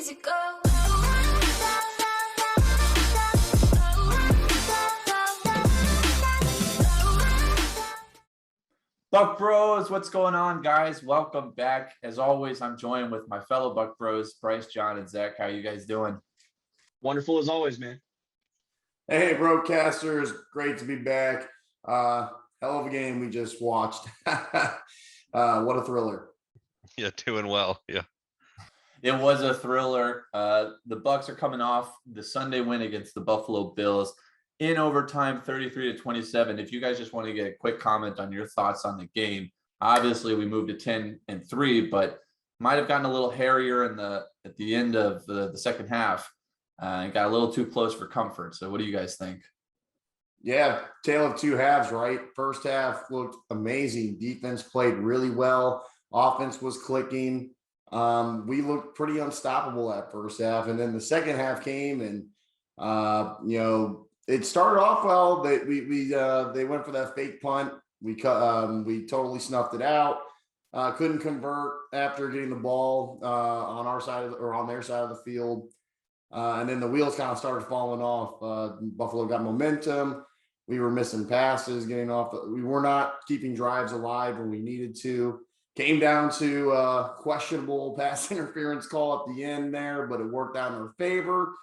easy go. Buck Bros, what's going on, guys? Welcome back. As always, I'm joined with my fellow Buck Bros, Bryce, John, and Zach. How are you guys doing? Wonderful as always, man. Hey, broadcasters, great to be back. Hell of a game we just watched. What a thriller. Yeah, doing well. Yeah. It was a thriller. The Bucks are coming off the Sunday win against the Buffalo Bills in overtime, 33-27. If you guys just want to get a quick comment on your thoughts on the game, obviously we moved to 10-3, but might have gotten a little hairier at the end of the second half. And got a little too close for comfort. So what do you guys think? Yeah, tale of two halves, right? First half looked amazing. Defense played really well. Offense was clicking. We looked pretty unstoppable that first half. And then the second half came and, it started off well. They went for that fake punt. We totally snuffed it out. Couldn't convert after getting the ball on our side on their side of the field. And then the wheels kind of started falling off. Buffalo got momentum. We were missing passes, getting off. We were not keeping drives alive when we needed to. Came down to questionable pass interference call at the end there, but it worked out in our favor.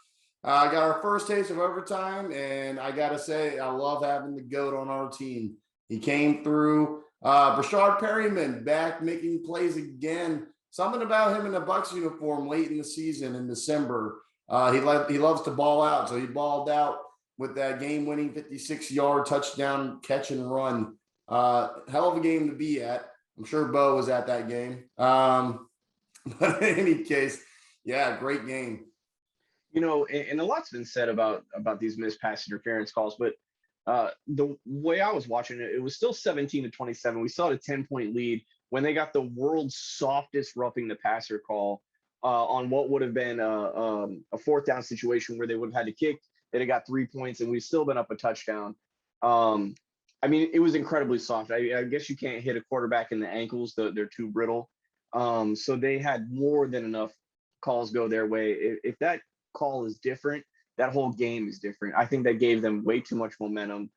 Got our first taste of overtime, and I got to say, I love having the GOAT on our team. He came through. Brashard Perryman back making plays again. Something about him in the Bucs uniform late in the season in December. He loves to ball out, so he balled out with that game-winning 56-yard touchdown catch and run. Hell of a game to be at. I'm sure Bo was at that game. But in any case, yeah, great game. And a lot's been said about these missed pass interference calls, but the way I was watching it, it was still 17-27. We still had a 10-point lead when they got the world's softest roughing the passer call. On what would have been a fourth down situation where they would have had to kick. They'd have got 3 points, and we've still been up a touchdown. It was incredibly soft. I guess you can't hit a quarterback in the ankles. They're too brittle. So they had more than enough calls go their way. If that call is different, that whole game is different. I think that gave them way too much momentum.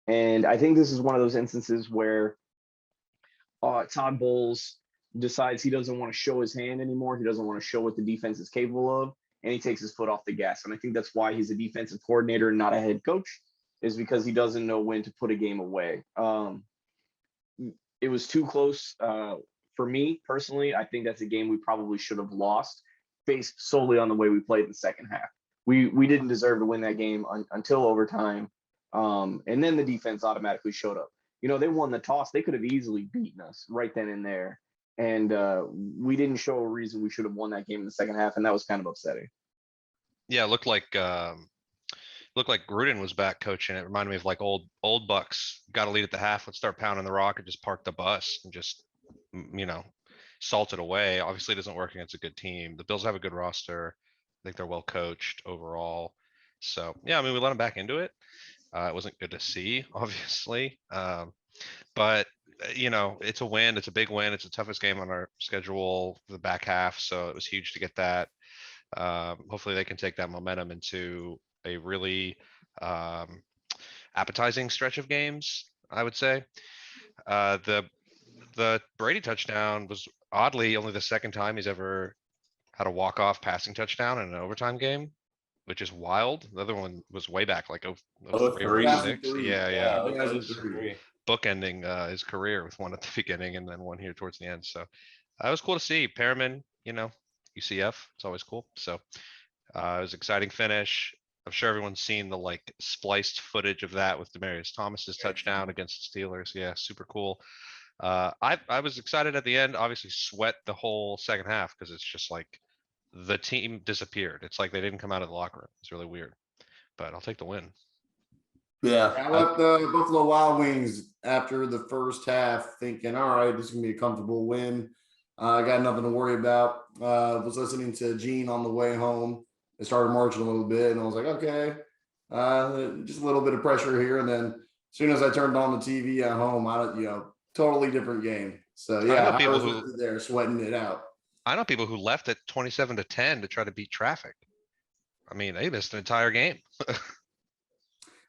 And I think this is one of those instances where Todd Bowles decides he doesn't want to show his hand anymore. He doesn't want to show what the defense is capable of, and he takes his foot off the gas. And I think that's why he's a defensive coordinator and not a head coach, is because he doesn't know when to put a game away. It was too close for me personally. I think that's a game we probably should have lost based solely on the way we played in the second half. We didn't deserve to win that game until overtime. And then the defense automatically showed up. They won the toss. They could have easily beaten us right then and there. And we didn't show a reason we should have won that game in the second half, and that was kind of upsetting. Yeah, it looked like Gruden was back coaching. It reminded me of like old Bucks. Got a lead at the half. Let's start pounding the rock and just park the bus and just salt it away. Obviously, it doesn't work against a good team. The Bills have a good roster. I think they're well coached overall. So yeah, we let them back into it. It wasn't good to see, obviously, but. It's a win. It's a big win. It's the toughest game on our schedule for the back half. So it was huge to get that. Hopefully they can take that momentum into a really appetizing stretch of games, I would say. The Brady touchdown was oddly only the second time he's ever had a walk-off passing touchdown in an overtime game, which is wild. The other one was way back, like 03 or 06. Yeah. Bookending his career with one at the beginning and then one here towards the end. So it was cool to see. Perriman, UCF, it's always cool. So it was an exciting finish. I'm sure everyone's seen the spliced footage of that with Demaryius Thomas's touchdown against the Steelers. Yeah, super cool. I was excited at the end. Obviously sweat the whole second half because it's just like the team disappeared. It's like they didn't come out of the locker room. It's really weird, but I'll take the win. Yeah, I left the Buffalo Wild Wings after the first half thinking, all right, this is going to be a comfortable win. I got nothing to worry about. Was listening to Gene on the way home. It started marching a little bit, and I was like, okay, just a little bit of pressure here. And then as soon as I turned on the TV at home, totally different game. So, yeah, I was there sweating it out. I know people who left at 27-10 to try to beat traffic. I mean, they missed an entire game.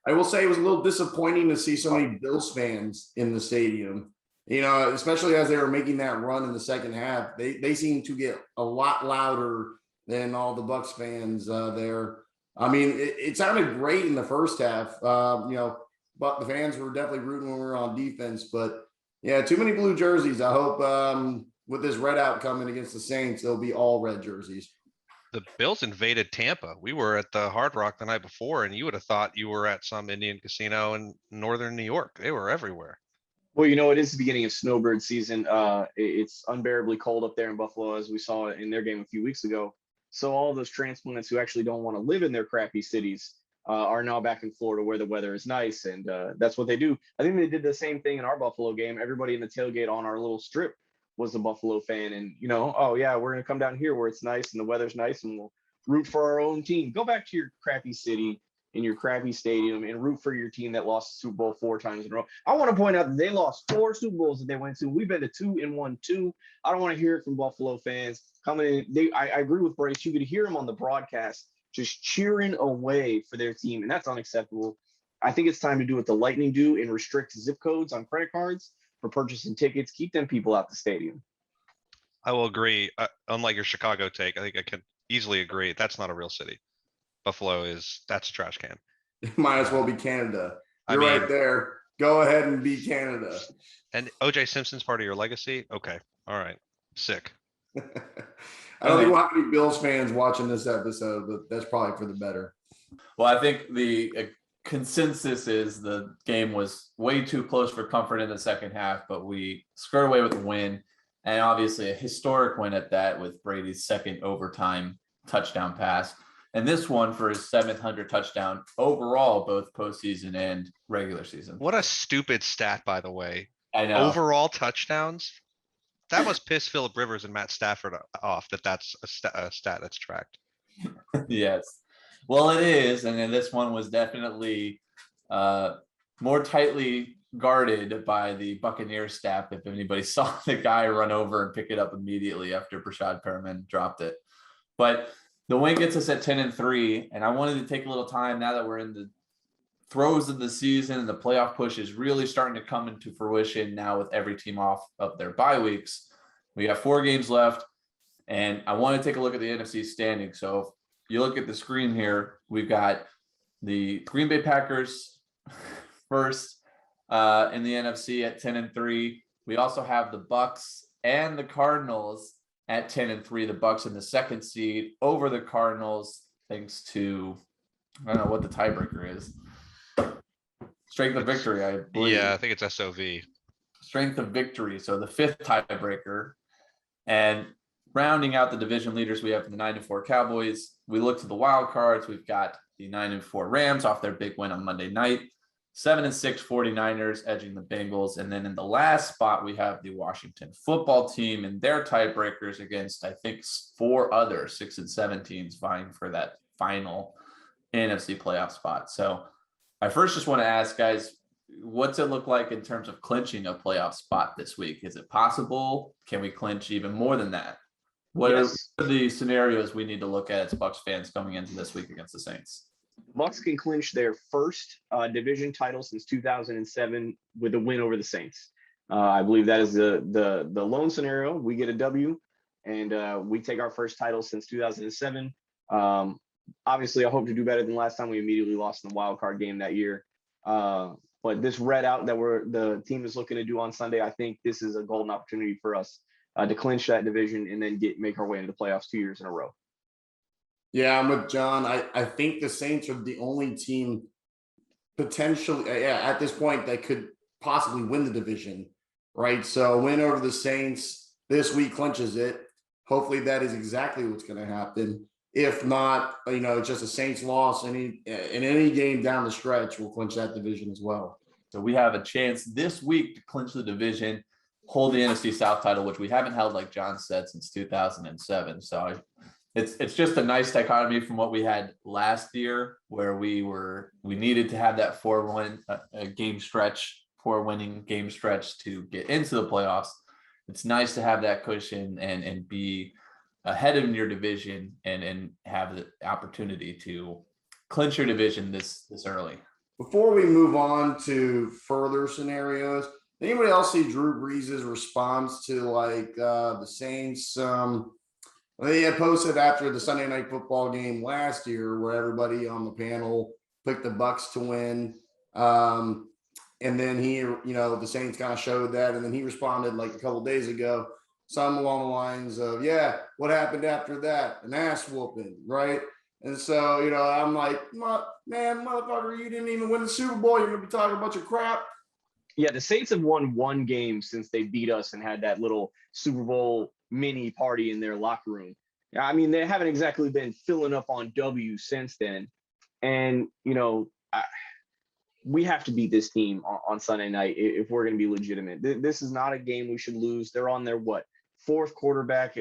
I will say it was a little disappointing to see so many Bills fans in the stadium. You know, especially as they were making that run in the second half, they seemed to get a lot louder than all the Bucks fans there. I mean, it sounded great in the first half, you know, but the fans were definitely rooting when we were on defense. But yeah, too many blue jerseys. I hope with this red out coming against the Saints, they'll be all red jerseys. The Bills invaded Tampa. We were at the Hard Rock the night before, and you would have thought you were at some Indian casino in northern New York. They were everywhere. Well, you know, it is the beginning of snowbird season. It's unbearably cold up there in Buffalo, as we saw in their game a few weeks ago. So all those transplants who actually don't want to live in their crappy cities are now back in Florida where the weather is nice, and that's what they do. I think they did the same thing in our Buffalo game. Everybody in the tailgate on our little strip was a Buffalo fan, and you know, oh yeah, we're gonna come down here where it's nice and the weather's nice, and we'll root for our own team. Go back to your crappy city in your crappy stadium and root for your team that lost the Super Bowl 4 times in a row. I want to point out that they lost 4 Super Bowls that they went to. We've been to 2 and won 2. I don't want to hear it from Buffalo fans coming in. I agree with Bryce. You could hear them on the broadcast just cheering away for their team, and that's unacceptable. I think it's time to do what the Lightning do and restrict zip codes on credit cards for purchasing tickets. Keep them people out the stadium. I will agree. Unlike your Chicago take, I think I can easily agree. That's not a real city. Buffalo that's a trash can. It might as well be Canada. I You're mean- right there. Go ahead and be Canada. And OJ Simpson's part of your legacy? Okay. All right. Sick. I don't think we'll have any Bills fans watching this episode, but that's probably for the better. Well, I think the consensus is the game was way too close for comfort in the second half, but we skirted away with a win, and obviously a historic win at that with Brady's second overtime touchdown pass. And this one for his 700 touchdown overall, both postseason and regular season. What a stupid stat, by the way. I know. Overall touchdowns. That must piss Phillip Rivers and Matt Stafford off that's a stat that's tracked. Yes. Well, it is. And then this one was definitely more tightly guarded by the Buccaneers staff. If anybody saw the guy run over and pick it up immediately after Brashad Perriman dropped it. But the win gets us at 10-3. And I wanted to take a little time now that we're in the throes of the season and the playoff push is really starting to come into fruition now with every team off of their bye weeks. We have 4 games left, and I want to take a look at the NFC standing. So if you look at the screen here, we've got the Green Bay Packers first in the NFC at 10-3. We also have the Bucks and the Cardinals at 10-3. The Bucks in the second seed over the Cardinals, thanks to I don't know what the tiebreaker is. Strength of victory, I believe. Yeah, I think it's SOV. Strength of victory. So the 5th tiebreaker. And rounding out the division leaders, we have the 9-4 Cowboys. We look to the wild cards. We've got the 9-4 Rams off their big win on Monday night. 7-6 49ers edging the Bengals. And then in the last spot, we have the Washington football team and their tiebreakers against, I think, 4 other 6 and 7 teams vying for that final NFC playoff spot. So I first just want to ask, guys, what's it look like in terms of clinching a playoff spot this week? Is it possible? Can we clinch even more than that? What Yes. are the scenarios we need to look at as Bucs fans coming into this week against the Saints? Bucks can clinch their first division title since 2007 with a win over the Saints. I believe that is the lone scenario. We get a W, and we take our first title since 2007. Obviously, I hope to do better than last time. We immediately lost in the wild card game that year. But this red out that the team is looking to do on Sunday, I think this is a golden opportunity for us to clinch that division and then make our way into the playoffs 2 years in a row. Yeah, I'm with John. I think the Saints are the only team potentially at this point that could possibly win the division, right? So win over the Saints this week clinches it. Hopefully that is exactly what's going to happen. If not, just a Saints loss in any game down the stretch will clinch that division as well. So we have a chance this week to clinch the division, hold the NFC South title, which we haven't held, like John said, since 2007. So it's just a nice dichotomy from what we had last year, where we needed to have that 4-winning game stretch to get into the playoffs. It's nice to have that cushion and be ahead in your division and have the opportunity to clinch your division this early. Before we move on to further scenarios, anybody else see Drew Brees' response to like the Saints? They had posted after the Sunday Night Football game last year, where everybody on the panel picked the Bucks to win. And then the Saints kind of showed that, and then he responded like a couple days ago, something along the lines of, "Yeah, what happened after that? An ass whooping, right?" And so, I'm like, man, motherfucker, you didn't even win the Super Bowl. You're gonna be talking a bunch of crap. Yeah, the Saints have won one game since they beat us and had that little Super Bowl mini party in their locker room. I mean, they haven't exactly been filling up on W since then. And, we have to beat this team on Sunday night if we're going to be legitimate. This is not a game we should lose. They're on their, fourth quarterback.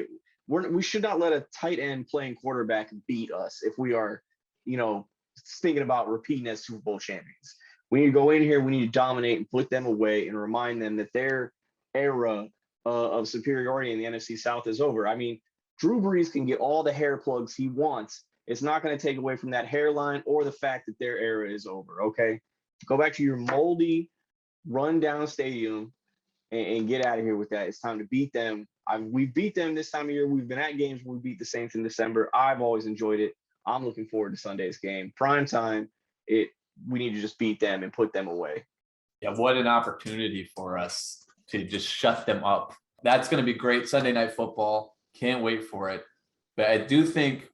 We should not let a tight end playing quarterback beat us if we are, thinking about repeating as Super Bowl champions. We need to go in here. We need to dominate and put them away and remind them that their era of superiority in the NFC South is over. I mean, Drew Brees can get all the hair plugs he wants. It's not going to take away from that hairline or the fact that their era is over. Okay. Go back to your moldy, run-down stadium and get out of here with that. It's time to beat them. We beat them this time of year. We've been at games where we beat the Saints in December. I've always enjoyed it. I'm looking forward to Sunday's game. Prime time, we need to just beat them and put them away. Yeah, what an opportunity for us to just shut them up. That's going to be great Sunday Night Football. Can't wait for it. But I do think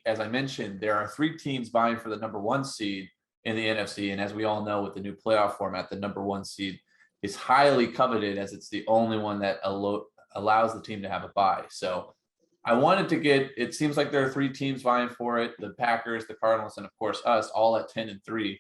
as I mentioned, there are 3 teams vying for the number 1 seed in the NFC. And as we all know, with the new playoff format, the number 1 seed is highly coveted, as it's the only one that allows the team to have a bye. So I wanted to it seems like there are 3 teams vying for it: the Packers, the Cardinals, and of course us, all at 10-3.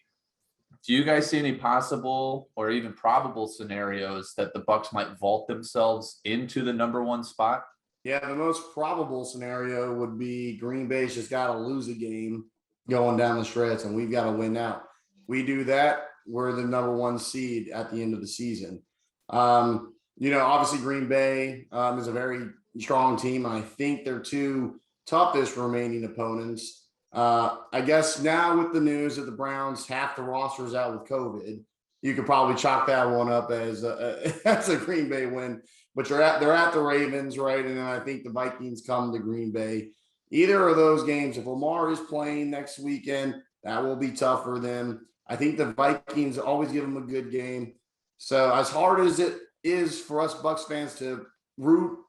Do you guys see any possible or even probable scenarios that the Bucks might vault themselves into the number 1 spot? Yeah, the most probable scenario would be Green Bay's just got to lose a game going down the stretch, and we've got to win out. We do that, we're the number 1 seed at the end of the season. Obviously Green Bay is a very strong team. I think their 2 toughest remaining opponents. I guess now with the news that the Browns, half the roster is out with COVID, you could probably chalk that one up as a Green Bay win. But they're at the Ravens, right? And then I think the Vikings come to Green Bay. Either of those games, if Lamar is playing next weekend, that will be tough for them. I think the Vikings always give them a good game. So as hard as it is for us Bucs fans to root,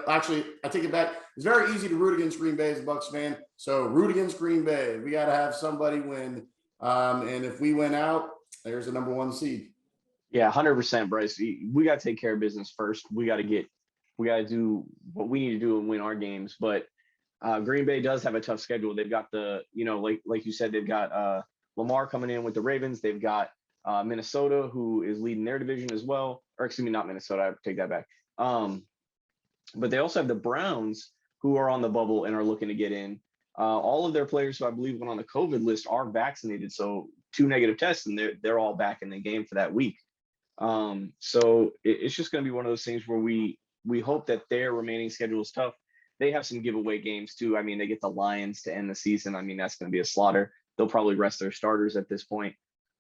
actually, I take it back. It's very easy to root against Green Bay as a Bucs fan. So root against Green Bay. We got to have somebody win. And if we win out, there's the number 1 seed. Yeah, 100%, Bryce. We got to take care of business first. We got to do what we need to do and win our games. But Green Bay does have a tough schedule. They've got like you said, they've got Lamar coming in with the Ravens. They've got Minnesota, who is leading their division as well. Or excuse me, not Minnesota. I take that back. But they also have the Browns, who are on the bubble and are looking to get in. All of their players who I believe went on the COVID list are vaccinated. So 2 negative tests, and they're all back in the game for that week. So it's just going to be one of those things where we hope that their remaining schedule is tough. They have some giveaway games too. I mean, they get the Lions to end the season. I mean, that's going to be a slaughter. They'll probably rest their starters at this point.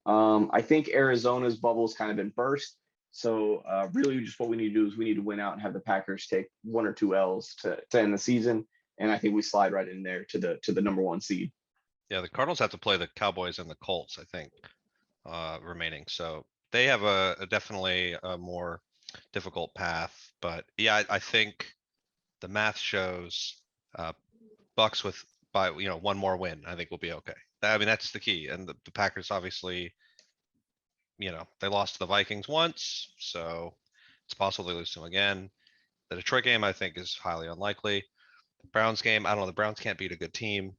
I think Arizona's bubble's kind of been burst. So really just what we need to do is we need to win out and have the Packers take 1 or 2 L's to end the season. And I think we slide right in there to the number 1 seed. Yeah, the Cardinals have to play the Cowboys and the Colts, I think, remaining. So they have a definitely a more difficult path. But yeah, I think the math shows Bucks by 1 more win, I think we'll be okay. I mean, that's the key. And the Packers obviously, they lost to the Vikings once, so it's possible they lose to them again. The Detroit game, I think, is highly unlikely. The Browns game, I don't know. The Browns can't beat a good team.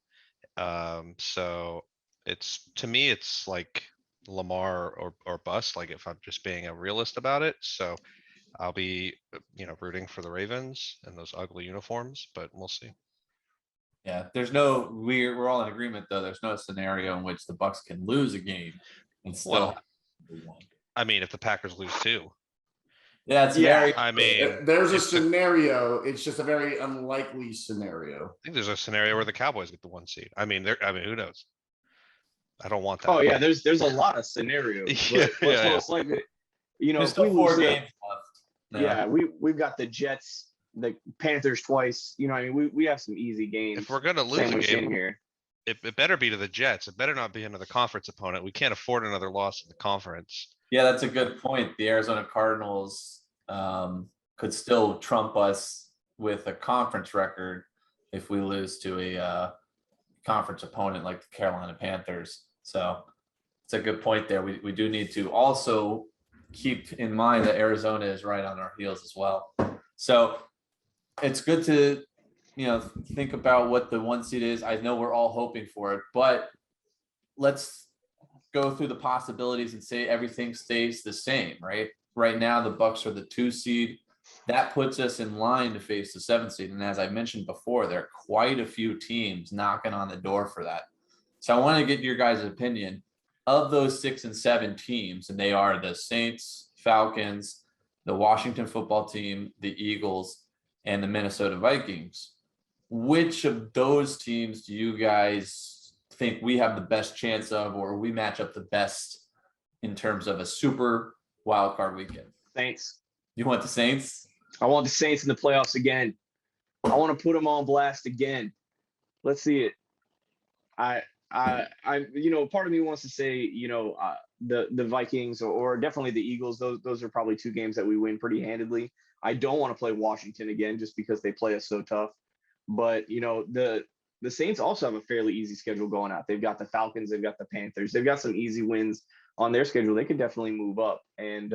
So to me, it's like Lamar or bust, like if I'm just being a realist about it. So I'll be, rooting for the Ravens and those ugly uniforms, but we'll see. Yeah, we're all in agreement though. There's no scenario in which the Bucks can lose a game and still. Well, I mean, if the Packers lose 2. Yeah, it's Yeah. very. I mean, There's a it's a- scenario. It's just a very unlikely scenario. I think there's a scenario where the Cowboys get the 1 seed. I mean, who knows? I don't want Oh that. yeah, there's a lot of scenarios, Yeah, but what's yeah, yeah. most likely, you know, There's if we still lose 4 to, games left. yeah, we've got the Jets, the Panthers twice. You know, I mean, we have some easy games If we're gonna lose a sandwiched in game, here. it better be to the Jets. It better not be another conference opponent. We can't afford another loss in the conference. Yeah, that's a good point. The Arizona Cardinals could still trump us with a conference record if we lose to a conference opponent like the Carolina Panthers. So it's a good point there. We do need to also keep in mind that Arizona is right on our heels as well. So it's good to, think about what the 1 seed is. I know we're all hoping for it, but let's go through the possibilities and say everything stays the same, right? Right now, the Bucks are the 2 seed. That puts us in line to face the 7 seed. And as I mentioned before, there are quite a few teams knocking on the door for that. So I want to get your guys' opinion of those 6 and 7 teams, and they are the Saints, Falcons, the Washington football team, the Eagles, and the Minnesota Vikings. Which of those teams do you guys think we have the best chance of, or we match up the best in terms of a super wild card weekend? Saints. You want the Saints? I want the Saints in the playoffs again. I want to put them on blast again. Let's see it. Part of me wants to say, the Vikings or definitely the Eagles. Those are probably 2 games that we win pretty handedly. I don't want to play Washington again just because they play us so tough. But the Saints also have a fairly easy schedule going out. They've got the Falcons, they've got the Panthers, they've got some easy wins on their schedule. They could definitely move up. And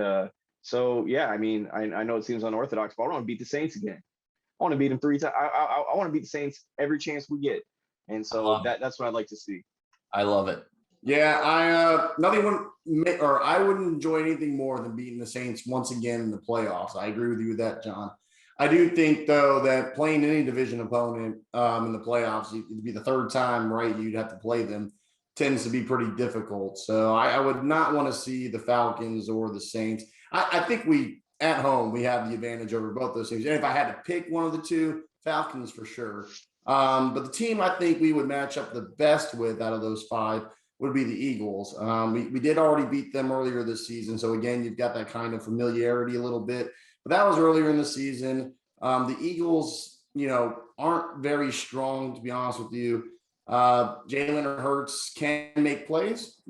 so yeah, I mean, I know it seems unorthodox, but I want to beat the Saints again. I want to beat them 3 times. I want to beat the Saints every chance we get. And so that's what I'd like to see. I love it. Yeah, I wouldn't enjoy anything more than beating the Saints once again in the playoffs. I agree with you with that, John. I do think though that playing any division opponent in the playoffs, it'd be the 3rd time, right? You'd have to play them, tends to be pretty difficult. So I would not want to see the Falcons or the Saints. I think we at home we have the advantage over both those teams. And if I had to pick one of the 2, Falcons for sure. But the team I think we would match up the best with out of those 5 would be the Eagles. We did already beat them earlier this season. So again, you've got that kind of familiarity a little bit. But that was earlier in the season. The Eagles, aren't very strong, to be honest with you. Jalen Hurts can make plays.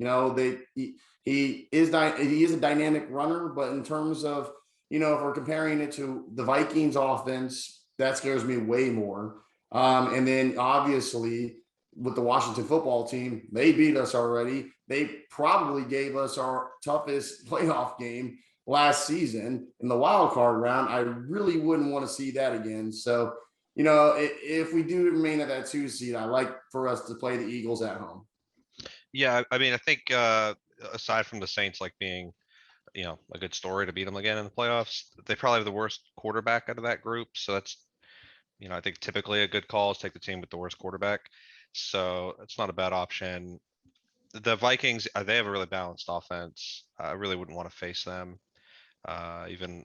He is a dynamic runner, but in terms of, if we're comparing it to the Vikings offense, that scares me way more. And then obviously with the Washington football team, they beat us already. They probably gave us our toughest playoff game last season in the wild card round. I really wouldn't want to see that again. So, if we do remain at that 2 seed, I like for us to play the Eagles at home. Yeah, I mean, I think aside from the Saints like being, a good story to beat them again in the playoffs, they probably have the worst quarterback out of that group. So that's, I think typically a good call is take the team with the worst quarterback. So it's not a bad option. The Vikings, they have a really balanced offense. I really wouldn't want to face them. Even,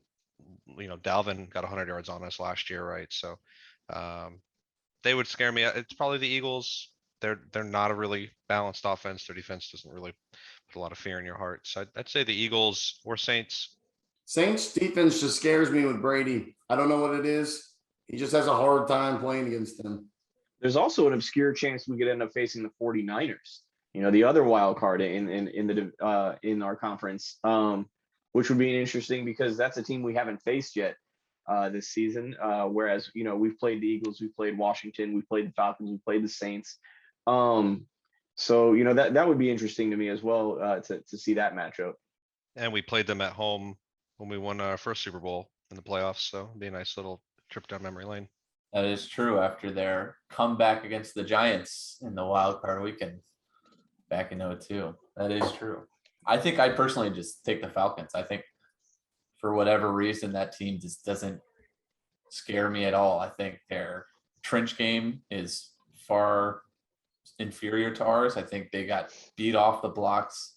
Dalvin got 100 yards on us last year, right? So they would scare me. It's probably the Eagles. They're not a really balanced offense. Their defense doesn't really put a lot of fear in your heart. So I'd say the Eagles or Saints. Saints defense just scares me with Brady. I don't know what it is. He just has a hard time playing against them. There's also an obscure chance we could end up facing the 49ers, the other wild card in our conference, which would be interesting because that's a team we haven't faced yet this season. Whereas, we've played the Eagles, we've played Washington, we've played the Falcons, we've played the Saints. So, that would be interesting to me as well to see that matchup. And we played them at home when we won our first Super Bowl in the playoffs. So it'd be a nice little trip down memory lane. That is true after their comeback against the Giants in the wild card weekend back in 2002. That is true. I think I personally just take the Falcons. I think for whatever reason, that team just doesn't scare me at all. I think their trench game is far inferior to ours. I think they got beat off the blocks.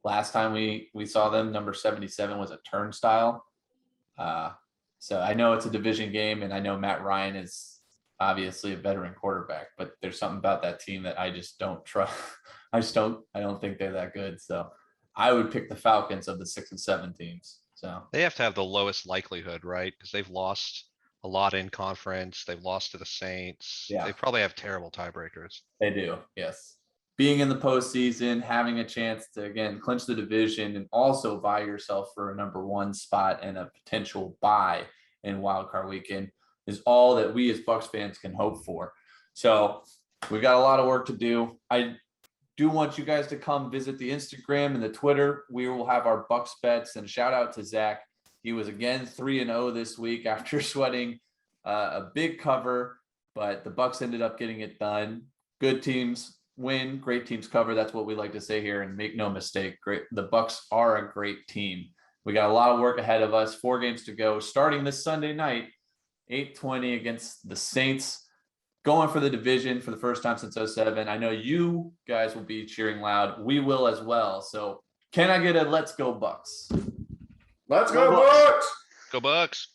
Last time we saw them, number 77 was a turnstile. So I know it's a division game, and I know Matt Ryan is obviously a veteran quarterback, but there's something about that team that I just don't trust. I don't think they're that good. So I would pick the Falcons of the 6 and 7 teams. So They have to have the lowest likelihood, right? Because they've lost a lot in conference. They've lost to the Saints. Yeah. They probably have terrible tiebreakers. they do, yes. Being in the postseason, having a chance to again clinch the division and also vie yourself for a number 1 spot and a potential bye in wildcard weekend is all that we as Bucks fans can hope for. So we've got a lot of work to do. I do want you guys to come visit the Instagram and the Twitter. We will have our Bucks bets, and shout out to Zach. He was again 3-0 this week after sweating a big cover, but the Bucks ended up getting it done. Good teams win, great teams cover. That's what we like to say here, and make no mistake, the Bucks are a great team. We got a lot of work ahead of us. 4 games to go, starting this Sunday night, 8:20 against the Saints, going for the division for the first time since 07. I know you guys will be cheering loud. We will as well. So can I get a let's go Bucks? Let's go, Bucks! Go Bucks.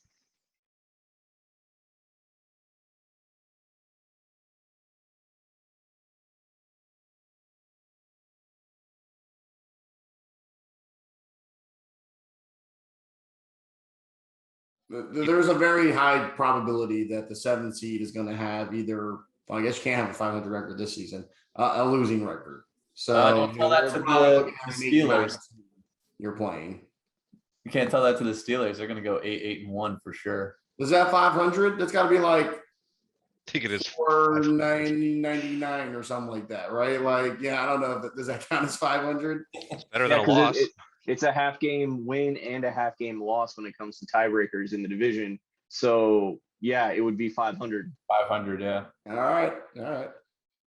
There's a very high probability that the 7th seed is going to have either, well, I guess you can't have a 500 record this season, a losing record. So don't tell that to the Steelers. You're playing. You can't tell that to the Steelers. They're going to go 8-1 for sure. Is that 500? That's got to be like I think it is 499 or something like that, right? Like, yeah, I don't know. Does that count as 500? It's better than a 'cause loss. It's a half game win and a half game loss when it comes to tiebreakers in the division. So yeah, it would be 500. 500, yeah. All right. All right.